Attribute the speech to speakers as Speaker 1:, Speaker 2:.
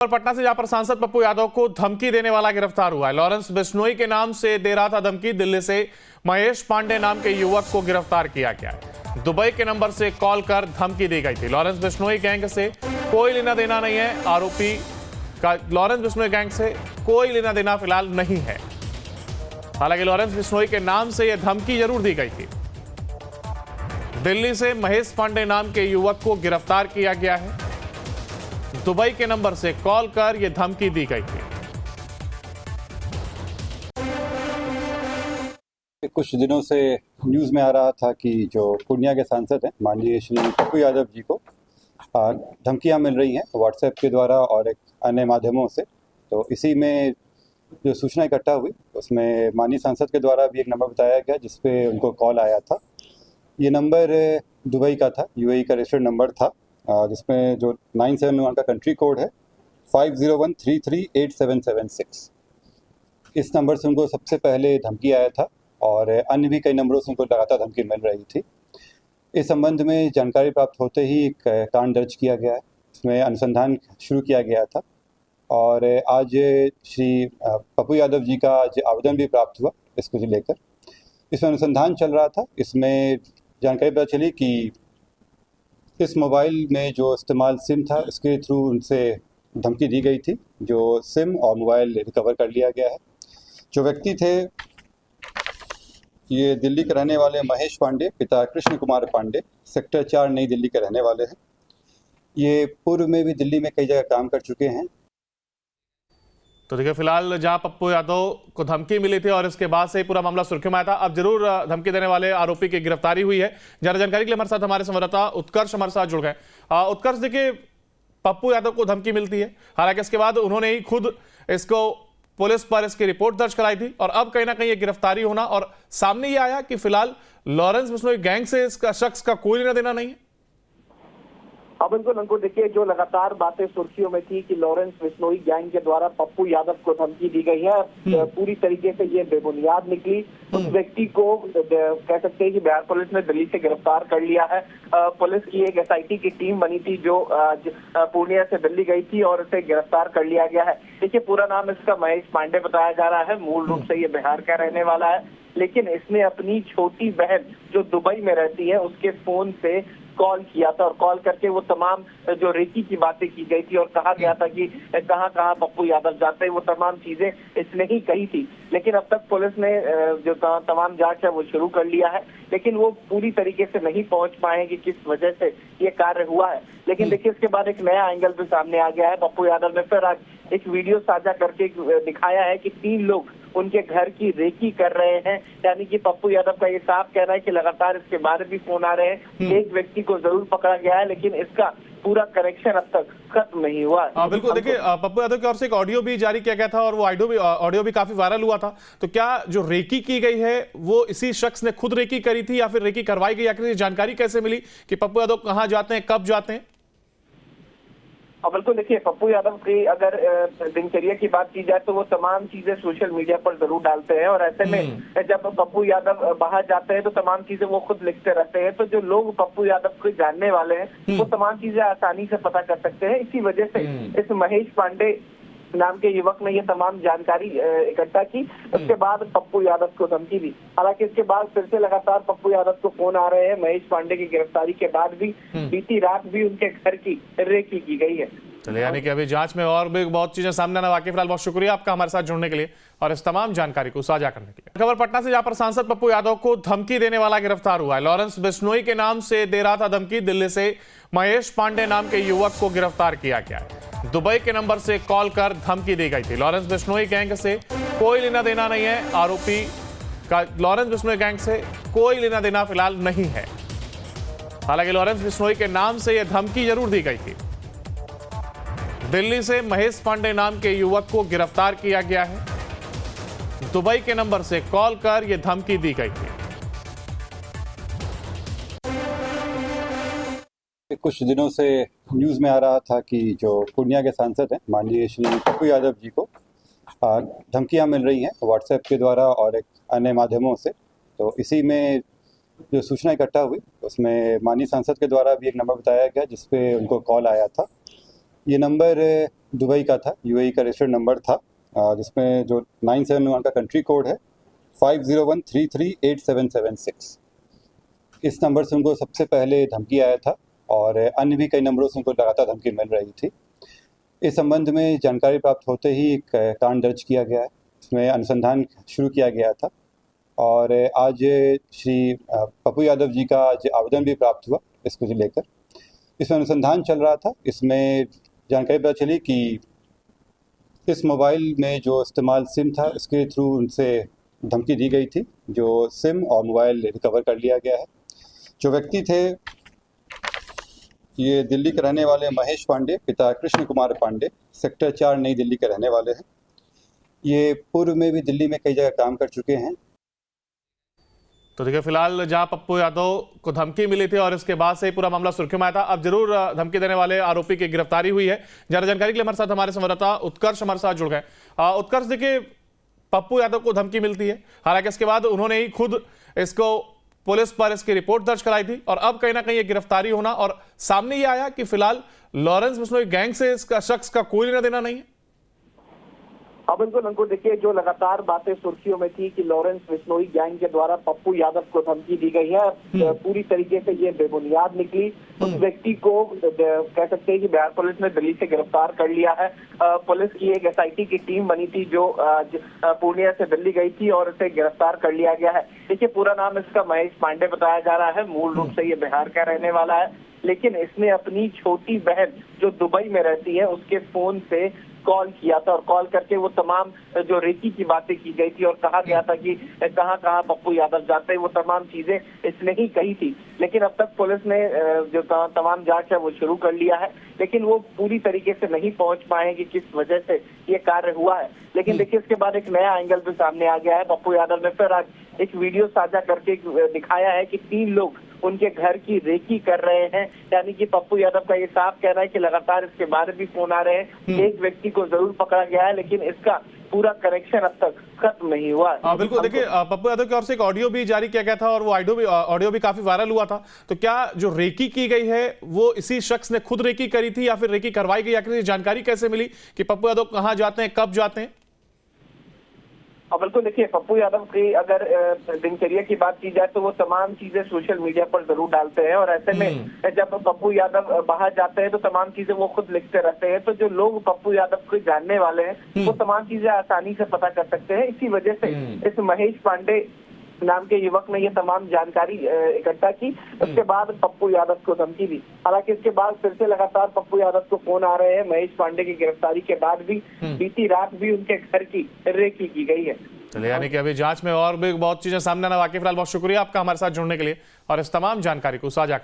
Speaker 1: पटना से जहां पर सांसद पप्पू यादव को धमकी देने वाला गिरफ्तार हुआ है। लॉरेंस बिश्नोई के नाम से दे रहा था धमकी। दिल्ली से महेश पांडे नाम के युवक को गिरफ्तार किया गया है। दुबई के नंबर से कॉल कर धमकी दी गई थी। लॉरेंस बिश्नोई गैंग से कोई लेना देना नहीं है। आरोपी का लॉरेंस बिश्नोई गैंग से कोई लेना देना फिलहाल नहीं है। हालांकि लॉरेंस बिश्नोई के नाम से यह धमकी जरूर दी गई थी। दिल्ली से महेश पांडे नाम के युवक को गिरफ्तार किया गया है। दुबई के नंबर से कॉल कर यह धमकी दी गई थी।
Speaker 2: कुछ दिनों से न्यूज़ में आ रहा था कि जो पूर्णिया के सांसद हैं माननीय श्री पप्पू यादव जी को धमकियां मिल रही हैं व्हाट्सएप के द्वारा और एक अन्य माध्यमों से। तो इसी में जो सूचना इकट्ठा हुई उसमें माननीय सांसद के द्वारा भी एक नंबर बताया गया जिस पे उनको कॉल आया था। ये नंबर दुबई का था, यूएई का रजिस्टर्ड नंबर था, जिसमें जो 971 का कंट्री कोड है 5013387776। इस नंबर से उनको सबसे पहले धमकी आया था और अन्य भी कई नंबरों से उनको लगातार धमकी मिल रही थी। इस संबंध में जानकारी प्राप्त होते ही एक कांड दर्ज किया गया है। इसमें अनुसंधान शुरू किया गया था और आज श्री पप्पू यादव जी का आज आवेदन भी प्राप्त हुआ इसको लेकर। इसमें अनुसंधान चल रहा था। इसमें जानकारी पता चली कि इस मोबाइल में जो इस्तेमाल सिम था इसके थ्रू उनसे धमकी दी गई थी। जो सिम और मोबाइल रिकवर कर लिया गया है। जो व्यक्ति थे ये दिल्ली के रहने वाले महेश पांडे, पिता कृष्ण कुमार पांडे, सेक्टर 4 नई दिल्ली के रहने वाले हैं। ये पूर्व में भी दिल्ली में कई जगह काम कर चुके हैं।
Speaker 1: तो देखिए, फिलहाल जहां पप्पू यादव को धमकी मिली थी और इसके बाद से ही पूरा मामला सुर्खियों में आया था। अब जरूर धमकी देने वाले आरोपी की गिरफ्तारी हुई है। ज्यादा जानकारी के लिए हमारे साथ हमारे संवाददाता उत्कर्ष हमारे साथ जुड़ गए। उत्कर्ष, देखिए, पप्पू यादव को धमकी मिलती है, हालांकि इसके बाद उन्होंने ही खुद इसको पुलिस पर इसकी रिपोर्ट दर्ज कराई थी और अब कहीं ना कहीं ये गिरफ्तारी होना और सामने ये आया कि फिलहाल लॉरेंस बिश्नोई गैंग से इसका शख्स का कोई लेना देना नहीं है।
Speaker 3: अब इनको देखिए, जो लगातार बातें सुर्खियों में थी कि लॉरेंस बिश्नोई गैंग के द्वारा पप्पू यादव को धमकी दी गई है, पूरी तरीके से ये बेबुनियाद निकली। उस व्यक्ति को कह सकते हैं कि बिहार पुलिस ने दिल्ली से गिरफ्तार कर लिया है। पुलिस की एक एसआईटी की टीम बनी थी जो पूर्णिया से दिल्ली गई थी और उसे गिरफ्तार कर लिया गया है। देखिए, पूरा नाम इसका महेश पांडे बताया जा रहा है। मूल रूप से ये बिहार का रहने वाला है, लेकिन इसने अपनी छोटी बहन जो दुबई में रहती है उसके फोन से कॉल किया था और कॉल करके वो तमाम जो रेकी की बातें की गई थी और कहा गया था कि कहां कहां पप्पू यादव जाते हैं, वो तमाम चीजें इसने ही कही थी। लेकिन अब तक पुलिस ने जो तमाम जांच है वो शुरू कर लिया है, लेकिन वो पूरी तरीके से नहीं पहुंच पाए कि किस वजह से ये कार्य हुआ है। लेकिन देखिए, इसके बाद एक नया एंगल भी सामने आ गया है। पप्पू यादव ने फिर आज एक वीडियो साझा करके दिखाया है कि 3 लोग उनके घर की रेकी कर रहे हैं। यानी कि पप्पू यादव का ये साफ कहना है कि लगातार इसके बारे भी फोन आ रहे हैं। एक व्यक्ति को जरूर पकड़ा गया है, लेकिन इसका पूरा कनेक्शन अब तक खत्म नहीं हुआ है।
Speaker 1: बिल्कुल, देखिए, पप्पू यादव की ओर से एक ऑडियो भी जारी किया गया था और वो ऑडियो भी काफी वायरल हुआ था। तो क्या जो रेकी की गई है वो इसी शख्स ने खुद रेकी करी थी या फिर रेकी करवाई गई? आखिर जानकारी कैसे मिली कि पप्पू यादव कहाँ जाते हैं, कब जाते हैं?
Speaker 3: अब बिल्कुल देखिए, पप्पू यादव की अगर दिनचर्या की बात की जाए तो वो तमाम चीजें सोशल मीडिया पर जरूर डालते हैं और ऐसे में जब पप्पू यादव बाहर जाते हैं तो तमाम चीजें वो खुद लिखते रहते हैं। तो जो लोग पप्पू यादव को जानने वाले हैं वो तमाम चीजें आसानी से पता कर सकते हैं। इसी वजह से इस महेश पांडे नाम के युवक ने ये तमाम जानकारी इकट्ठा की। उसके बाद पप्पू यादव को धमकी दी। हालांकि इसके बाद फिर से लगातार पप्पू यादव को फोन आ रहे हैं। महेश पांडे की गिरफ्तारी के बाद भी बीती रात भी उनके घर की रेकी की गई है।
Speaker 1: चलिए, यानी कि अभी जांच में और भी बहुत चीजें सामने आना बाकी। फिलहाल बहुत शुक्रिया आपका हमारे साथ जुड़ने के लिए और इस तमाम जानकारी को साझा करने के लिए। खबर पटना से जहां पर सांसद पप्पू यादव को धमकी देने वाला गिरफ्तार हुआ है। लॉरेंस बिश्नोई के नाम से दे रहा था धमकी। दिल्ली से महेश पांडे नाम के युवक को गिरफ्तार किया गया है। दुबई के नंबर से कॉल कर धमकी दी गई थी। लॉरेंस बिश्नोई गैंग से कोई लेना देना नहीं है। आरोपी का लॉरेंस बिश्नोई गैंग से कोई लेना देना फिलहाल नहीं है। हालांकि लॉरेंस बिश्नोई के नाम से यह धमकी जरूर दी गई थी। दिल्ली से महेश पांडे नाम के युवक को गिरफ्तार किया गया है। दुबई के नंबर से कॉल कर यह धमकी दी गई थी।
Speaker 2: कुछ दिनों से न्यूज़ में आ रहा था कि जो पूर्णिया के सांसद हैं माननीय श्री पप्पू यादव जी को धमकियां मिल रही हैं व्हाट्सएप के द्वारा और एक अन्य माध्यमों से। तो इसी में जो सूचना इकट्ठा हुई उसमें माननीय सांसद के द्वारा भी एक नंबर बताया गया जिस पे उनको कॉल आया था। ये नंबर दुबई का था, यूएई का रजिस्टर्ड नंबर था, जिसमें जो 971 का कंट्री कोड है 5013387776। इस नंबर से उनको सबसे पहले धमकी आया था और अन्य भी कई नंबरों से उनको लगातार धमकी मिल रही थी। इस संबंध में जानकारी प्राप्त होते ही एक कांड दर्ज किया गया है, इसमें अनुसंधान शुरू किया गया था और आज श्री पप्पू यादव जी का आज आवेदन भी प्राप्त हुआ इसको लेकर। इसमें अनुसंधान चल रहा था। इसमें जानकारी पता चली कि इस मोबाइल में जो इस्तेमाल सिम था इसके थ्रू उनसे धमकी दी गई थी, जो सिम और मोबाइल रिकवर कर लिया गया है। जो व्यक्ति थे ये दिल्ली के रहने वाले महेश पांडे, पिता कृष्ण कुमार पांडे, सेक्टर 4 नई दिल्ली के रहने वाले हैं। ये पूर्व में भी दिल्ली में कई जगह काम कर चुके हैं।
Speaker 1: तो देखिए, फिलहाल जहां पप्पू यादव को धमकी मिली थी और इसके बाद से ही पूरा मामला सुर्खियों में आया था, अब जरूर धमकी देने वाले आरोपी की गिरफ्तारी हुई है। ज्यादा जानकारी के लिए हमारे साथ हमारे संवाददाता उत्कर्ष हमारे साथ जुड़ गए। उत्कर्ष, देखिए, पप्पू यादव को धमकी मिलती है, हालांकि इसके बाद उन्होंने ही खुद इसको पुलिस पर इसकी रिपोर्ट दर्ज कराई थी और अब कहीं ना कहीं ये गिरफ्तारी होना और सामने ये आया कि फिलहाल लॉरेंस बिश्नोई गैंग से इसका शख्स का कोई लेना देना नहीं है।
Speaker 3: अब बिल्कुल अंकुर, देखिए, जो लगातार बातें सुर्खियों में थी कि लॉरेंस बिश्नोई गैंग के द्वारा पप्पू यादव को धमकी दी गई है, पूरी तरीके से ये बेबुनियाद निकली। उस व्यक्ति को कह सकते हैं कि बिहार पुलिस ने दिल्ली से गिरफ्तार कर लिया है। पुलिस की एक एसआईटी की टीम बनी थी जो पूर्णिया से दिल्ली गई थी और उसे गिरफ्तार कर लिया गया है। देखिए, पूरा नाम इसका महेश पांडे बताया जा रहा है। मूल रूप से ये बिहार का रहने वाला है, लेकिन इसने अपनी छोटी बहन जो दुबई में रहती है उसके फोन से कॉल किया था और कॉल करके वो तमाम जो रेकी की बातें की गई थी और कहा गया था कि कहां कहां पप्पू यादव जाते हैं, वो तमाम चीजें इसने ही कही थी। लेकिन अब तक पुलिस ने जो तमाम जांच है वो शुरू कर लिया है, लेकिन वो पूरी तरीके से नहीं पहुंच पाए कि किस वजह से ये कार्य हुआ है। लेकिन देखिए, इसके बाद एक नया एंगल भी सामने आ गया है। पप्पू यादव ने फिर आज एक वीडियो साझा करके दिखाया है कि 3 लोग उनके घर की रेकी कर रहे हैं। यानी कि पप्पू यादव का ये साफ कहना है कि लगातार इसके बारे भी फोन आ रहे हैं। एक व्यक्ति को जरूर पकड़ा गया है, लेकिन इसका पूरा कनेक्शन अब तक खत्म नहीं हुआ।
Speaker 1: बिल्कुल, देखिए, पप्पू यादव की ओर से एक ऑडियो भी जारी किया गया था और वो ऑडियो भी काफी वायरल हुआ था। तो क्या जो रेकी की गई है वो इसी शख्स ने खुद रेकी करी थी या फिर रेकी करवाई गई? आखिर जानकारी कैसे मिली कि पप्पू यादव कहाँ जाते हैं, कब जाते हैं?
Speaker 3: अब बिल्कुल, देखिए, पप्पू यादव की अगर दिनचर्या की बात की जाए तो वो तमाम चीजें सोशल मीडिया पर जरूर डालते हैं और ऐसे में जब पप्पू यादव बाहर जाते हैं तो तमाम चीजें वो खुद लिखते रहते हैं। तो जो लोग पप्पू यादव को जानने वाले हैं वो तमाम चीजें आसानी से पता कर सकते हैं। इसी वजह से इस महेश पांडे नाम के युवक ने ये तमाम जानकारी इकट्ठा की। उसके बाद पप्पू यादव को धमकी दी। हालांकि इसके बाद फिर से लगातार पप्पू यादव को फोन आ रहे हैं। महेश पांडे की गिरफ्तारी के बाद भी बीती रात भी उनके घर की रेकी की गई है।
Speaker 1: चलिए, यानी कि अभी जांच में और भी बहुत चीजें सामने आना बाकी। फिलहाल बहुत शुक्रिया आपका हमारे साथ जुड़ने के लिए और इस तमाम जानकारी को साझा